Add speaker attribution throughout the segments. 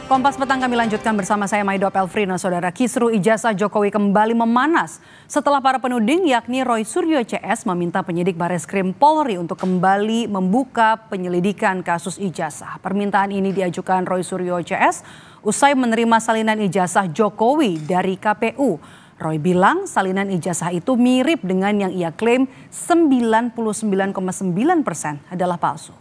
Speaker 1: Kompas Petang kami lanjutkan bersama saya Maido Pelfrina. Saudara, kisru ijazah Jokowi kembali memanas setelah para penuding yakni Roy Suryo CS meminta penyidik Bareskrim Polri untuk kembali membuka penyelidikan kasus ijazah. Permintaan ini diajukan Roy Suryo CS usai menerima salinan ijazah Jokowi dari KPU. Roy bilang salinan ijazah itu mirip dengan yang ia klaim 99,9% adalah palsu.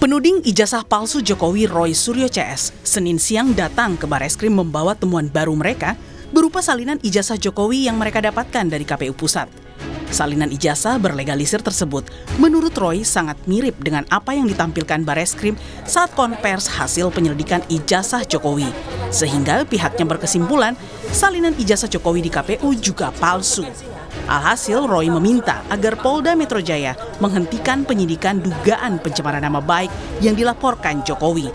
Speaker 1: Penuding ijazah palsu Jokowi Roy Suryo CS Senin siang datang ke Bareskrim membawa temuan baru mereka berupa salinan ijazah Jokowi yang mereka dapatkan dari KPU Pusat. Salinan ijazah berlegalisir tersebut menurut Roy sangat mirip dengan apa yang ditampilkan Bareskrim saat konvers hasil penyelidikan ijazah Jokowi. Sehingga pihaknya berkesimpulan salinan ijazah Jokowi di KPU juga palsu. Alhasil Roy meminta agar Polda Metro Jaya menghentikan penyidikan dugaan pencemaran nama baik yang dilaporkan Jokowi.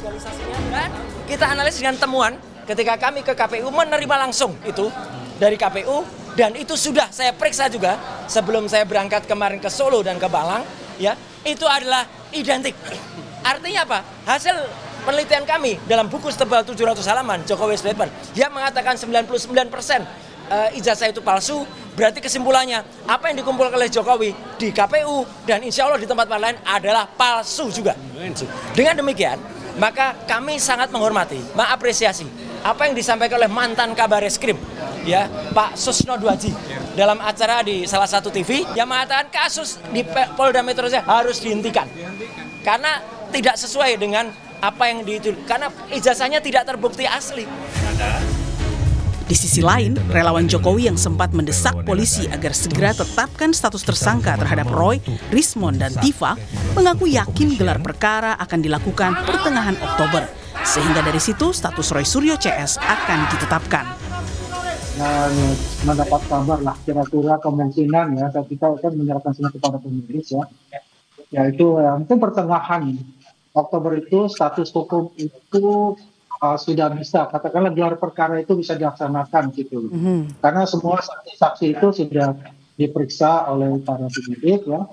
Speaker 2: Kita analisis dengan temuan ketika kami ke KPU menerima langsung itu dari KPU. Dan itu sudah saya periksa juga sebelum saya berangkat kemarin ke Solo dan ke Malang, ya, itu adalah identik. Artinya apa? Hasil penelitian kami dalam buku setebal 700 halaman Jokowi Statement yang mengatakan 99% ijazah itu palsu, berarti kesimpulannya apa yang dikumpulkan oleh Jokowi di KPU dan insya Allah di tempat lain adalah palsu juga. Dengan demikian, maka kami sangat menghormati, mengapresiasi apa yang disampaikan oleh mantan Kabar Eskrim, ya, Pak Susno Duaji dalam acara di salah satu TV yang mengatakan kasus di Polda Metro Jaya harus dihentikan karena tidak sesuai dengan apa yang ditulis, karena ijazahnya tidak terbukti asli.
Speaker 1: Di sisi lain, relawan Jokowi yang sempat mendesak polisi agar segera tetapkan status tersangka terhadap Roy, Rismon, dan Tifa mengaku yakin gelar perkara akan dilakukan pertengahan Oktober. Sehingga dari situ status Roy Suryo CS akan ditetapkan.
Speaker 3: Dan mendapat kabar lah kira-kira kemungkinan ya kita akan menyerahkan semua kepada penulis ya. Yaitu mungkin pertengahan Oktober itu status hukum itu sudah bisa, katakanlah gelar perkara itu bisa dilaksanakan gitu. Karena semua saksi-saksi itu sudah diperiksa oleh para penyidik ya.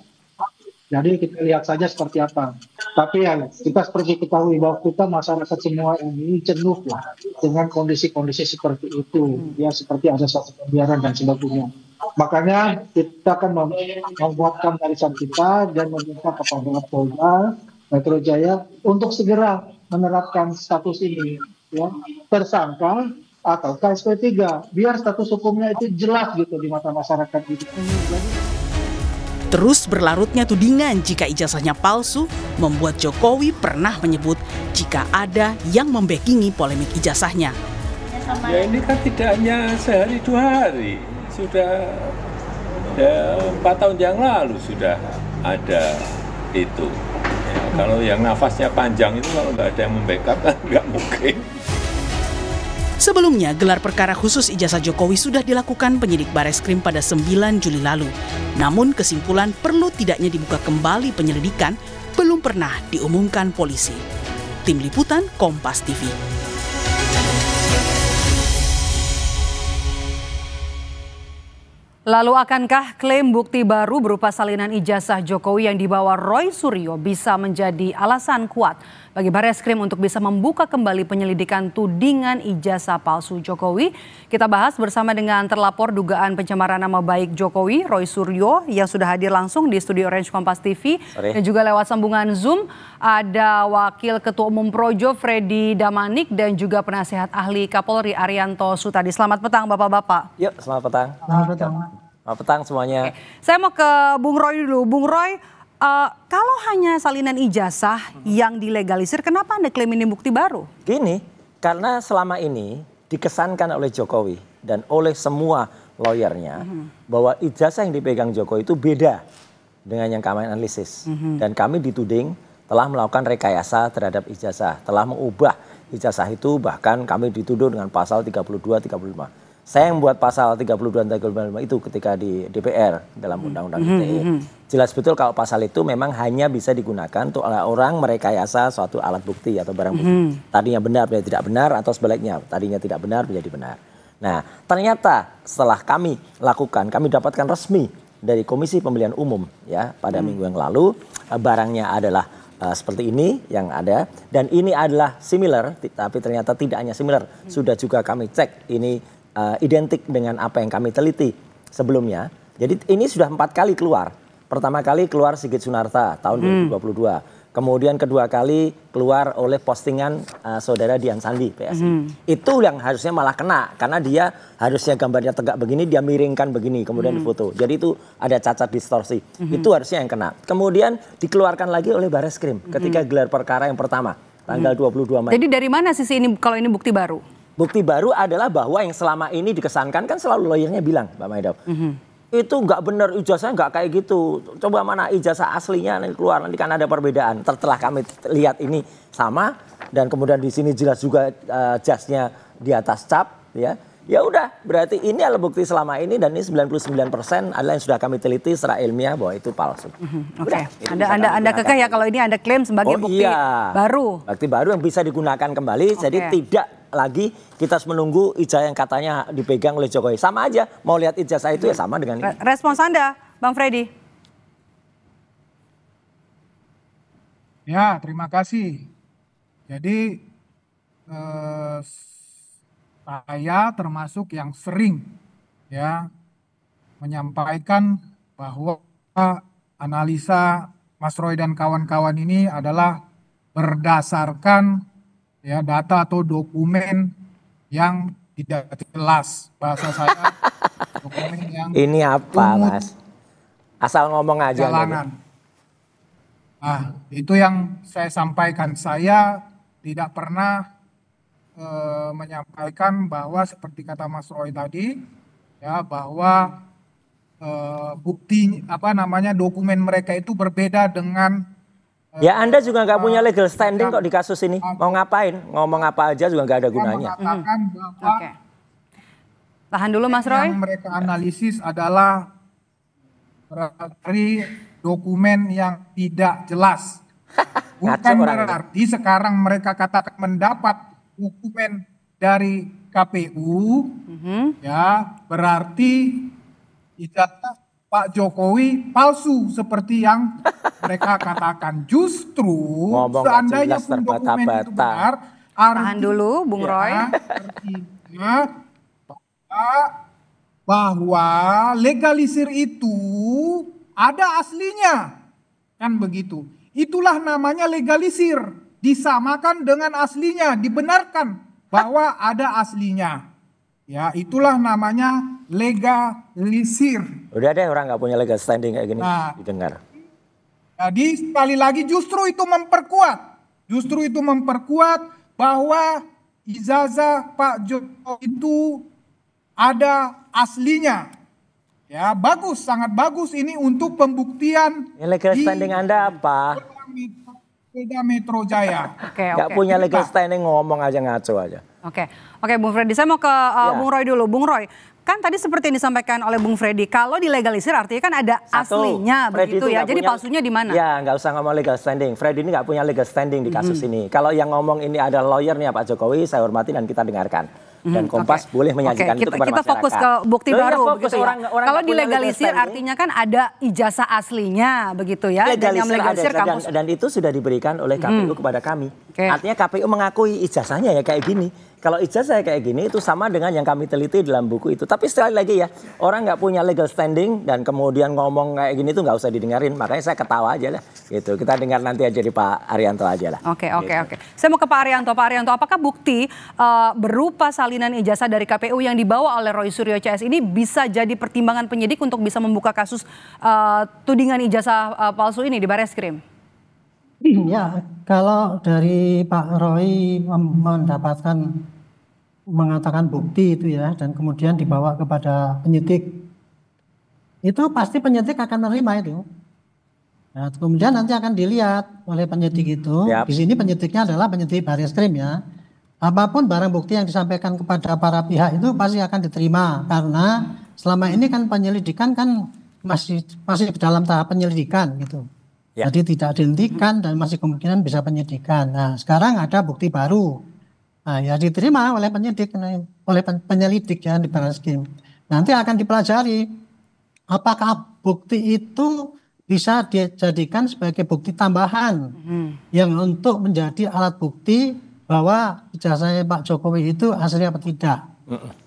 Speaker 3: Jadi kita lihat saja seperti apa. Tapi ya kita seperti ketahui bahwa kita masyarakat semua ini jenuh lah dengan kondisi-kondisi seperti itu. Ya seperti ada suatu pembiaran dan sebagainya. Makanya kita akan membuatkan barisan kita dan meminta kepada Polda Metro Jaya untuk segera menerapkan status ini ya, tersangka atau KSP3 biar status hukumnya itu jelas gitu di mata masyarakat gitu.
Speaker 1: Terus berlarutnya tudingan jika ijazahnya palsu membuat Jokowi pernah menyebut jika ada yang membackingi polemik ijazahnya.
Speaker 4: Ya ini kan tidak hanya sehari 2 hari, sudah 4 tahun yang lalu sudah ada itu. Ya, kalau yang nafasnya panjang itu kalau nggak ada yang membackup kan nggak mungkin.
Speaker 1: Sebelumnya, gelar perkara khusus ijazah Jokowi sudah dilakukan penyidik Bareskrim pada 9 Juli lalu. Namun kesimpulan perlu tidaknya dibuka kembali penyelidikan belum pernah diumumkan polisi. Tim Liputan Kompas TV. Lalu akankah klaim bukti baru berupa salinan ijazah Jokowi yang dibawa Roy Suryo bisa menjadi alasan kuat bagi Bareskrim untuk bisa membuka kembali penyelidikan tudingan ijazah palsu Jokowi? Kita bahas bersama dengan terlapor dugaan pencemaran nama baik Jokowi, Roy Suryo, yang sudah hadir langsung di studio Orange Kompas TV. Dan juga lewat sambungan Zoom ada Wakil Ketua Umum Projo Freddy Damanik dan juga Penasihat Ahli Kapolri Arianto Sutadi. Selamat petang Bapak-Bapak.
Speaker 2: Yuk, selamat petang.
Speaker 3: Selamat petang.
Speaker 2: Selamat petang semuanya.
Speaker 1: Oke. Saya mau ke Bung Roy dulu. Bung Roy, kalau hanya salinan ijazah yang dilegalisir, kenapa Anda klaim ini bukti baru?
Speaker 2: Gini, karena selama ini dikesankan oleh Jokowi dan oleh semua lawyernya bahwa ijazah yang dipegang Jokowi itu beda dengan yang kami analisis. Dan kami dituding telah melakukan rekayasa terhadap ijazah, telah mengubah ijazah itu, bahkan kami dituduh dengan pasal 32-35. Saya yang buat pasal 32 dan 35 itu ketika di DPR dalam Undang-Undang ITE. Jelas betul kalau pasal itu memang hanya bisa digunakan untuk orang merekayasa suatu alat bukti atau barang bukti. Tadinya benar menjadi tidak benar atau sebaliknya. Tadinya tidak benar menjadi benar. Nah, ternyata setelah kami lakukan, kami dapatkan resmi dari Komisi Pemilihan Umum ya pada minggu yang lalu, barangnya adalah seperti ini yang ada, dan ini adalah similar, tapi ternyata tidak hanya similar, sudah juga kami cek ini identik dengan apa yang kami teliti sebelumnya. Jadi ini sudah 4 kali keluar. Pertama kali keluar Sigit Sunarta tahun 2022. Kemudian kedua kali keluar oleh postingan saudara Dian Sandi PSI. Itu yang harusnya malah kena, karena dia harusnya gambarnya tegak begini, dia miringkan begini, kemudian difoto. Jadi itu ada cacat distorsi. Itu harusnya yang kena. Kemudian dikeluarkan lagi oleh Bareskrim ketika gelar perkara yang pertama, tanggal 22 Mei.
Speaker 5: Jadi dari mana sisi ini kalau ini bukti baru?
Speaker 2: Bukti baru adalah bahwa yang selama ini dikesankan kan selalu lawyernya bilang, Mbak Maidau. Itu nggak benar, ijazahnya nggak kayak gitu. Coba mana ijazah aslinya nanti keluar, nanti kan ada perbedaan. Setelah kami lihat ini sama, dan kemudian di sini jelas juga jasnya di atas cap, ya. Ya udah, berarti ini adalah bukti selama ini, dan ini 99% adalah yang sudah kami teliti secara ilmiah bahwa itu palsu.
Speaker 5: Oke. Anda kekeh ya kalau ini Anda klaim sebagai bukti baru.
Speaker 2: Bukti baru yang bisa digunakan kembali, jadi tidak lagi kita harus menunggu ijazah yang katanya dipegang oleh Jokowi. Sama aja, mau lihat ijazah itu ya sama dengan ini.
Speaker 5: Respons Anda, Bang Freddy.
Speaker 3: Ya, terima kasih. Jadi saya termasuk yang sering ya menyampaikan bahwa analisa Mas Roy dan kawan-kawan ini adalah berdasarkan ya data atau dokumen yang tidak jelas, bahasa saya dokumen yang
Speaker 2: ini apa Mas? Asal ngomong aja.
Speaker 3: Jalanan. Nah, itu yang saya sampaikan. Saya tidak pernah menyampaikan bahwa seperti kata Mas Roy tadi ya, bahwa bukti dokumen mereka itu berbeda dengan
Speaker 2: ya Anda juga nggak punya legal standing kok di kasus ini. Mau ngapain? Ngomong apa aja juga nggak ada gunanya.
Speaker 3: Mengatakan bahwa
Speaker 5: tahan dulu Mas Roy.
Speaker 3: Yang mereka analisis adalah dari dokumen yang tidak jelas. Bukan berarti sekarang mereka katakan mendapat dokumen dari KPU, ya berarti ijazah Pak Jokowi palsu seperti yang mereka katakan. Justru seandainya pun dokumen itu benar,
Speaker 5: tahan dulu Bung Roy.
Speaker 3: Artinya bahwa legalisir itu ada aslinya, kan begitu. Itulah namanya legalisir, disamakan dengan aslinya, dibenarkan bahwa ada aslinya. Ya, itulah namanya legalisir.
Speaker 2: Udah deh, orang nggak punya legal standing kayak gini didengar.
Speaker 3: Jadi sekali lagi justru itu memperkuat bahwa ijazah Pak Jokowi itu ada aslinya. Ya, bagus, sangat bagus ini untuk pembuktian.
Speaker 2: Legal standing Anda apa?
Speaker 3: Polda Metro Jaya.
Speaker 2: Nggak punya legal standing, ngomong aja ngaco aja.
Speaker 5: Oke, Bung Freddy, saya mau ke Bung Roy dulu. Bung Roy, kan tadi seperti yang disampaikan oleh Bung Freddy, kalau dilegalisir artinya kan ada aslinya begitu ya. Jadi palsunya di mana?
Speaker 2: Ya, nggak usah ngomong legal standing. Freddy ini nggak punya legal standing di kasus ini. Kalau yang ngomong ini ada lawyernya Pak Jokowi, saya hormati dan kita dengarkan. Dan Kompas boleh menyajikan itu kepada
Speaker 5: kita
Speaker 2: masyarakat.
Speaker 5: Fokus ke bukti baru begitu ya.
Speaker 2: Orang
Speaker 5: kalau dilegalisir artinya kan ada ijazah aslinya begitu ya.
Speaker 2: Legalisir ada, dan itu sudah diberikan oleh KPU kepada kami. Artinya KPU mengakui ijazahnya ya kayak gini. Kalau ijazah kayak gini itu sama dengan yang kami teliti dalam buku itu. Tapi sekali lagi ya, orang nggak punya legal standing dan kemudian ngomong kayak gini tuh nggak usah didengarin. Makanya saya ketawa aja lah. Gitu. Kita dengar nanti aja di Pak Arianto aja lah.
Speaker 5: Oke. Saya mau ke Pak Arianto. Pak Arianto, apakah bukti berupa salinan ijazah dari KPU yang dibawa oleh Roy Suryo CS ini bisa jadi pertimbangan penyidik untuk bisa membuka kasus tudingan ijazah palsu ini di Bareskrim?
Speaker 6: Ya, kalau dari Pak Roy mengatakan bukti itu ya, dan kemudian dibawa kepada penyidik, itu pasti penyidik akan menerima itu. Nah, kemudian nanti akan dilihat oleh penyidik itu. Di sini penyidiknya adalah penyidik Bareskrim ya. apapun barang bukti yang disampaikan kepada para pihak itu pasti akan diterima, karena selama ini kan penyelidikan kan masih dalam tahap penyelidikan gitu.
Speaker 2: Ya.
Speaker 6: Jadi tidak dihentikan dan masih kemungkinan bisa penyidikan. Nah, sekarang ada bukti baru. Nah, ya diterima oleh penyelidik ya di Barreskrim. Nanti akan dipelajari apakah bukti itu bisa dijadikan sebagai bukti tambahan yang untuk menjadi alat bukti bahwa ijazahnya Pak Jokowi itu asli apa tidak.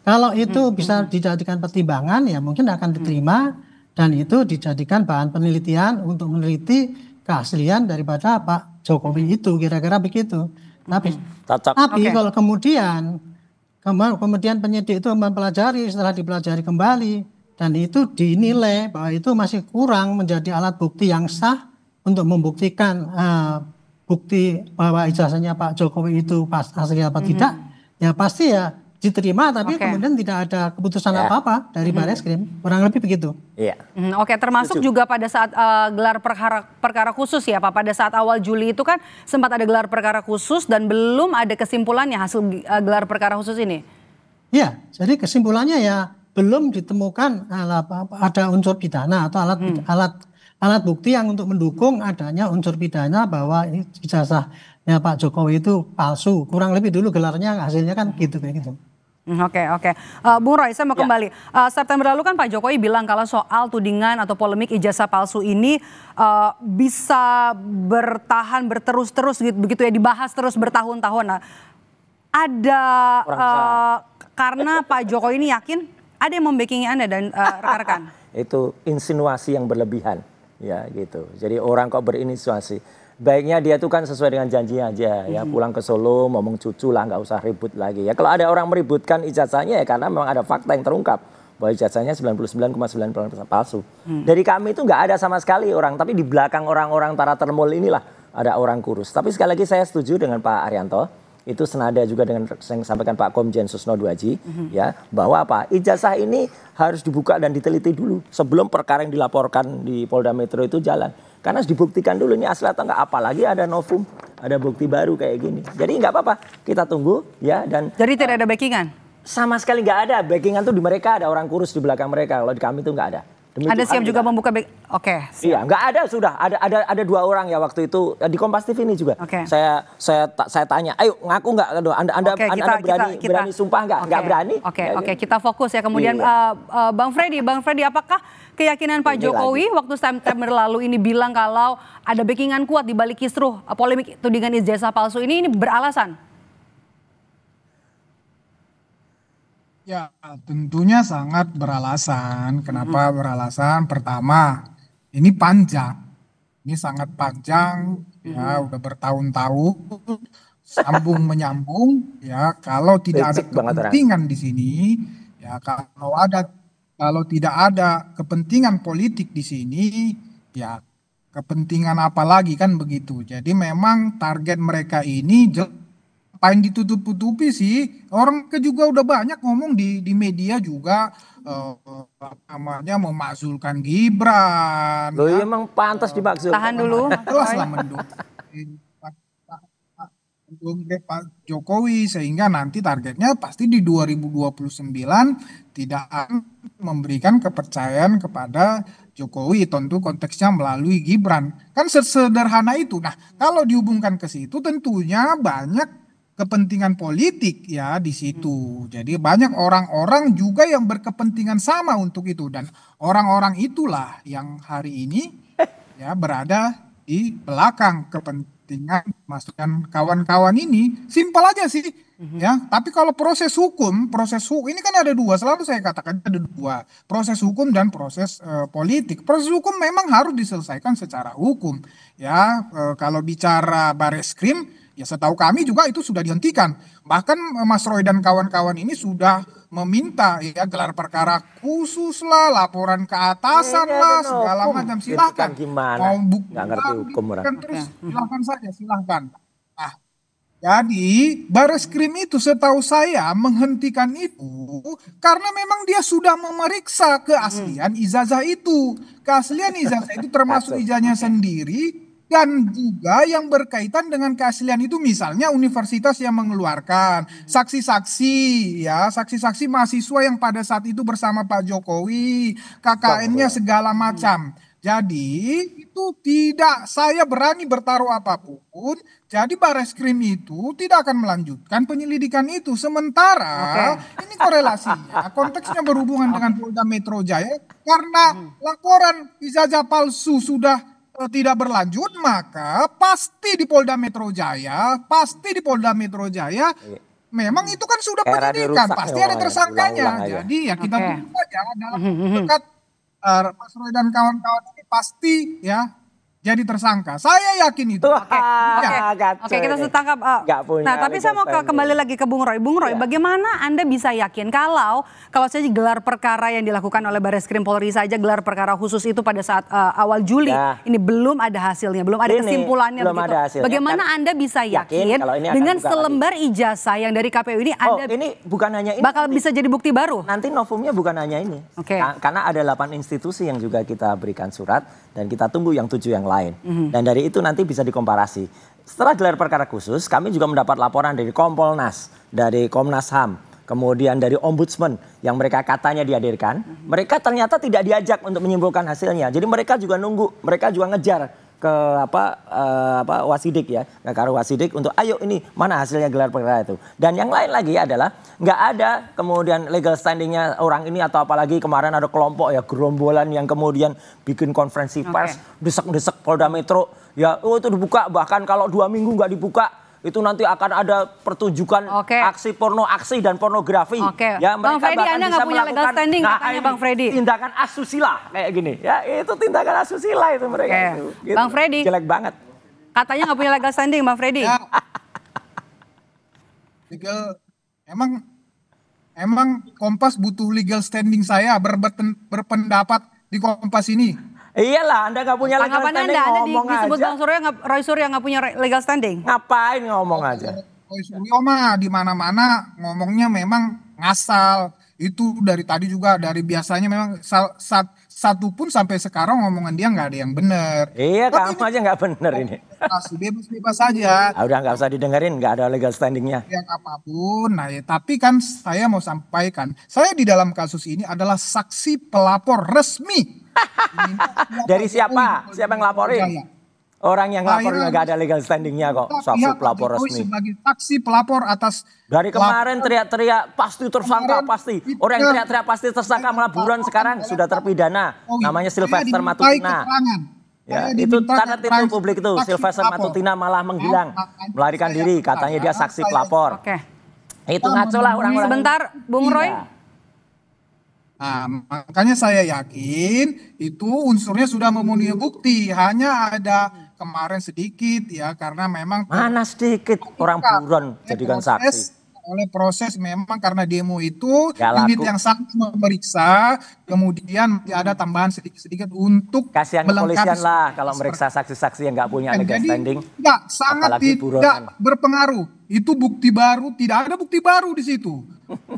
Speaker 6: Kalau itu bisa dijadikan pertimbangan ya mungkin akan diterima dan itu dijadikan bahan penelitian untuk meneliti keaslian daripada Pak Jokowi itu, kira-kira begitu. Tapi kalau kemudian penyidik itu mempelajari, setelah dipelajari kembali dan itu dinilai bahwa itu masih kurang menjadi alat bukti yang sah untuk membuktikan bukti bahwa ijazahnya Pak Jokowi itu asli apa tidak, ya pasti ya diterima, tapi kemudian tidak ada keputusan apa-apa dari Barreskrim, kurang lebih begitu.
Speaker 2: Iya.
Speaker 5: Oke, termasuk juga pada saat gelar perkara khusus ya Pak, pada saat awal Juli itu kan sempat ada gelar perkara khusus dan belum ada kesimpulannya hasil gelar perkara khusus ini. Iya,
Speaker 6: jadi kesimpulannya ya belum ditemukan ada unsur pidana atau alat bukti yang untuk mendukung adanya unsur pidana bahwa ijazahnya Pak Jokowi itu palsu. Kurang lebih dulu gelarnya hasilnya kan gitu kayak gitu.
Speaker 5: Oke. Bung Roy, saya mau kembali. September lalu kan Pak Jokowi bilang kalau soal tudingan atau polemik ijazah palsu ini bisa bertahan berterus-terus begitu ya, dibahas terus bertahun-tahun. Nah, ada karena Pak Jokowi ini yakin ada yang membackingi Anda dan rekan-rekan.
Speaker 2: Itu insinuasi yang berlebihan, ya gitu. Jadi orang kok berinsinuasi. Baiknya dia tuh kan sesuai dengan janjinya aja ya, pulang ke Solo ngomong cucu lah, nggak usah ribut lagi ya. Kalau ada orang meributkan ijazahnya ya karena memang ada fakta yang terungkap bahwa ijazahnya 99,9% palsu. Dari kami itu nggak ada sama sekali orang, tapi di belakang orang-orang para termul inilah ada orang kurus. Tapi sekali lagi saya setuju dengan Pak Arianto, itu senada juga dengan yang disampaikan Pak Komjen Susno Duaji, ya, bahwa apa, ijazah ini harus dibuka dan diteliti dulu sebelum perkara yang dilaporkan di Polda Metro itu jalan. Karena harus dibuktikan dulu ini asli atau enggak, apalagi ada novum, ada bukti baru kayak gini. Jadi nggak apa-apa, kita tunggu ya. Dan
Speaker 5: jadi tidak ada backingan? Sama
Speaker 2: sekali nggak ada. Backingan tuh di mereka ada orang kurus di belakang mereka. Kalau di kami tuh nggak ada.
Speaker 5: Ada siap juga membuka Oke.
Speaker 2: Iya, nggak ada, sudah ada 2 orang ya waktu itu di Kompas TV ini juga. Saya tanya, ayo ngaku nggak? Anda berani sumpah nggak? Nggak berani?
Speaker 5: Oke, kita fokus ya. Kemudian Bang Freddy, apakah keyakinan Pak Jokowi waktu September lalu ini bilang kalau ada backingan kuat di balik kisruh polemik tudingan ijazah palsu ini beralasan?
Speaker 7: Ya, tentunya sangat beralasan. Kenapa beralasan? Pertama, ini panjang. Ini sangat panjang, ya, udah bertahun-tahun, sambung menyambung, ya. Kalau tidak ada kepentingan di sini, ya, kalau tidak ada kepentingan politik di sini, ya, kepentingan apa lagi kan begitu. Jadi memang target mereka ini yang ditutup-tutupi sih, orang juga udah banyak ngomong di media juga namanya memakzulkan Gibran.
Speaker 2: Loh ya, emang pantas dimakzulkan.
Speaker 5: Tahan dulu.
Speaker 7: Jelas lah mendukung Pak Jokowi, sehingga nanti targetnya pasti di 2029 tidak akan memberikan kepercayaan kepada Jokowi, tentu konteksnya melalui Gibran. Kan sesederhana itu. Nah, kalau dihubungkan ke situ tentunya banyak kepentingan politik ya di situ. Jadi banyak orang-orang juga yang berkepentingan sama untuk itu, dan orang-orang itulah yang hari ini ya berada di belakang kepentingan masukan kawan-kawan ini. Simpel aja sih ya. Tapi kalau proses hukum ini kan ada 2, selalu saya katakan ada 2, proses hukum dan proses politik. Proses hukum memang harus diselesaikan secara hukum ya. Kalau bicara Barreskrim, ya setahu kami juga itu sudah dihentikan. Bahkan Mas Roy dan kawan-kawan ini sudah meminta ya gelar perkara khusus lah, laporan ke atasan lah, segala macam. Silahkan. Mau buktikan terus, silahkan saja, silahkan. Nah, jadi Barreskrim itu setahu saya menghentikan itu karena memang dia sudah memeriksa keaslian ijazah itu. Keaslian ijazah itu termasuk ijazahnya sendiri, Dan juga yang berkaitan dengan keaslian itu misalnya universitas yang mengeluarkan saksi-saksi ya, saksi-saksi mahasiswa yang pada saat itu bersama Pak Jokowi, KKN-nya segala macam. Jadi itu tidak, saya berani bertaruh apapun. Jadi Bareskrim itu tidak akan melanjutkan penyelidikan itu. Sementara ini korelasinya, konteksnya berhubungan dengan Polda Metro Jaya. Karena laporan ijazah palsu sudah tidak berlanjut, maka pasti di Polda Metro Jaya, memang itu kan sudah penyidikan, pasti ada tersangkanya. Jadi ya kita tunggu saja dalam dekat Mas Roy dan kawan-kawan ini pasti ya jadi tersangka. Saya yakin itu.
Speaker 5: Oke, kita setangkap. Nah, tapi saya mau kembali lagi ke Bung Roy. Bung Roy, bagaimana Anda bisa yakin kalau saja gelar perkara yang dilakukan oleh Bareskrim Polri saja, gelar perkara khusus itu pada saat awal Juli, ini belum ada hasilnya, belum ada kesimpulannya begitu. Bagaimana Anda bisa yakin dengan selembar ijazah yang dari KPU ini Anda
Speaker 2: ini bukan hanya ini
Speaker 5: bakal bisa jadi bukti baru?
Speaker 2: Nanti novumnya bukan hanya ini. Karena ada 8 institusi yang juga kita berikan surat dan kita tunggu yang 7 yang lain. Dan dari itu nanti bisa dikomparasi. Setelah gelar perkara khusus, kami juga mendapat laporan dari Kompolnas, dari Komnas HAM, kemudian dari Ombudsman yang mereka katanya dihadirkan. Mereka ternyata tidak diajak untuk menyimpulkan hasilnya. Jadi mereka juga nunggu, mereka juga ngejar ke Wasidik ya, ke Karo Wasidik untuk ayo ini mana hasilnya gelar perkara itu. Dan yang lain lagi adalah nggak ada kemudian legal standingnya orang ini, atau apalagi kemarin ada kelompok ya gerombolan yang kemudian bikin konferensi pers desek-desek Polda Metro ya, itu dibuka, bahkan kalau 2 minggu nggak dibuka itu nanti akan ada pertunjukan aksi porno, aksi dan pornografi. Ya,
Speaker 5: Bang Freddy, Anda nggak punya legal standing katanya Bang Freddy.
Speaker 2: Tindakan asusila kayak gini. Ya, itu tindakan asusila itu mereka itu. Gitu.
Speaker 5: Bang Freddy.
Speaker 2: Jelek banget.
Speaker 5: Katanya nggak punya legal standing Bang Freddy.
Speaker 7: Ya. Legal, emang Kompas butuh legal standing saya berpendapat di Kompas ini.
Speaker 2: Iyalah, Anda nggak punya legal standing, ngomong aja.
Speaker 5: Disebut Bang Roy Suryo nggak punya legal standing.
Speaker 2: Ngapain ngomong aja?
Speaker 7: Roy Suryo mah di mana-mana ngomongnya memang ngasal. Itu dari tadi juga, dari biasanya memang satu pun sampai sekarang ngomongan dia nggak ada yang benar.
Speaker 2: Iya, kamu aja nggak benar ini.
Speaker 7: Bebas-bebas saja.
Speaker 2: Udah nggak usah didengerin, nggak ada legal standingnya.
Speaker 7: Yang apapun, nah ya, tapi kan saya mau sampaikan, saya di dalam kasus ini adalah saksi pelapor resmi.
Speaker 2: Dari siapa? Siapa yang laporin? Orang yang laporin nggak ada legal standingnya kok. Saksi pelapor resmi.
Speaker 7: Sebagai saksi pelapor atas.
Speaker 2: Dari kemarin teriak-teriak pasti tersangka, pasti. Orang yang teriak-teriak pasti tersangka malah buruan sekarang sudah terpidana. Namanya Sylvester Matutina. Ya, itu catat itu publik itu. Sylvester Matutina malah menghilang, melarikan diri. Katanya dia saksi pelapor. Itu ngaco lah orang-orang.
Speaker 5: Sebentar, Bung Roy.
Speaker 7: Nah, makanya saya yakin itu unsurnya sudah memenuhi bukti. Hanya ada kemarin sedikit ya, karena memang
Speaker 2: mana sedikit orang buron jadikan saksi.
Speaker 7: Oleh proses memang karena demo itu unit yang sangat memeriksa, kemudian ada tambahan sedikit-sedikit untuk
Speaker 2: kasihan kepolisian lah kalau meriksa saksi-saksi yang nggak punya legal standing.
Speaker 7: Tidak, sangat tidak berpengaruh. Itu bukti baru, tidak ada bukti baru di situ.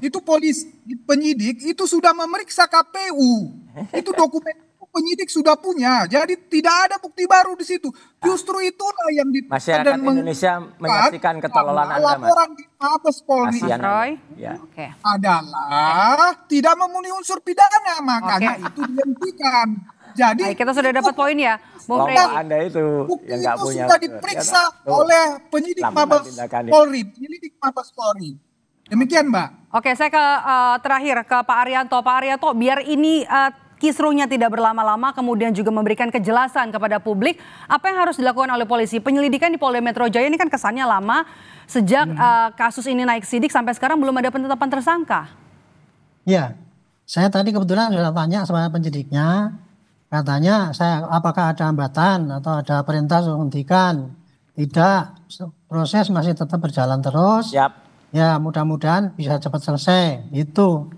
Speaker 7: Itu polisi, penyidik itu sudah memeriksa KPU. Itu dokumen penyidik sudah punya, jadi tidak ada bukti baru di situ. Justru itulah yang
Speaker 2: masyarakat Indonesia menyaksikan ketololan Anda, Mas.
Speaker 7: Laporan di Mabes Polri adalah tidak memenuhi unsur pidana, makanya itu dihentikan. Jadi
Speaker 5: kita sudah dapat poin ya, Bung Freddy.
Speaker 2: Anda itu yang nggak punya.
Speaker 7: Sudah diperiksa oleh penyidik Mabes Polri, Demikian, Mbak.
Speaker 5: Oke, saya ke terakhir ke Pak Arianto. Pak Arianto, biar ini kisruhnya tidak berlama-lama, kemudian juga memberikan kejelasan kepada publik, apa yang harus dilakukan oleh polisi? Penyelidikan di Polda Metro Jaya ini kan kesannya lama, sejak kasus ini naik sidik sampai sekarang belum ada penetapan tersangka.
Speaker 6: Ya, saya tadi kebetulan sudah tanya sama penyidiknya, katanya apakah ada hambatan atau ada perintah untuk menghentikan? Tidak, proses masih tetap berjalan terus. Ya, mudah-mudahan bisa cepat selesai. Itu.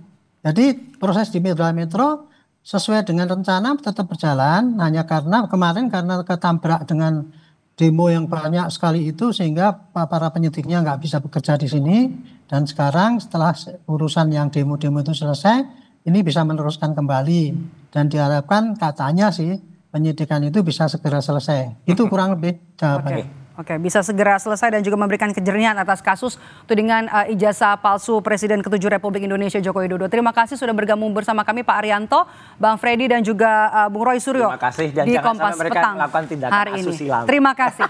Speaker 6: Jadi proses di Metro sesuai dengan rencana tetap berjalan, hanya karena kemarin karena ketabrak dengan demo yang banyak sekali itu sehingga para penyidiknya nggak bisa bekerja di sini, dan sekarang setelah urusan yang demo-demo itu selesai, ini bisa meneruskan kembali dan diharapkan katanya sih penyidikan itu bisa segera selesai. Itu kurang lebih jawabannya.
Speaker 5: Oke, bisa segera selesai dan juga memberikan kejernihan atas kasus tudingan ijazah palsu Presiden ke-7 Republik Indonesia Joko Widodo. Terima kasih sudah bergabung bersama kami Pak Arianto, Bang Freddy dan juga Bung Roy Suryo.
Speaker 2: Terima kasih dan
Speaker 5: di
Speaker 2: jangan
Speaker 5: Kompas
Speaker 2: sampai mereka
Speaker 5: Petang
Speaker 2: melakukan tindakan
Speaker 5: hari ini.
Speaker 2: asusila.
Speaker 5: Terima kasih.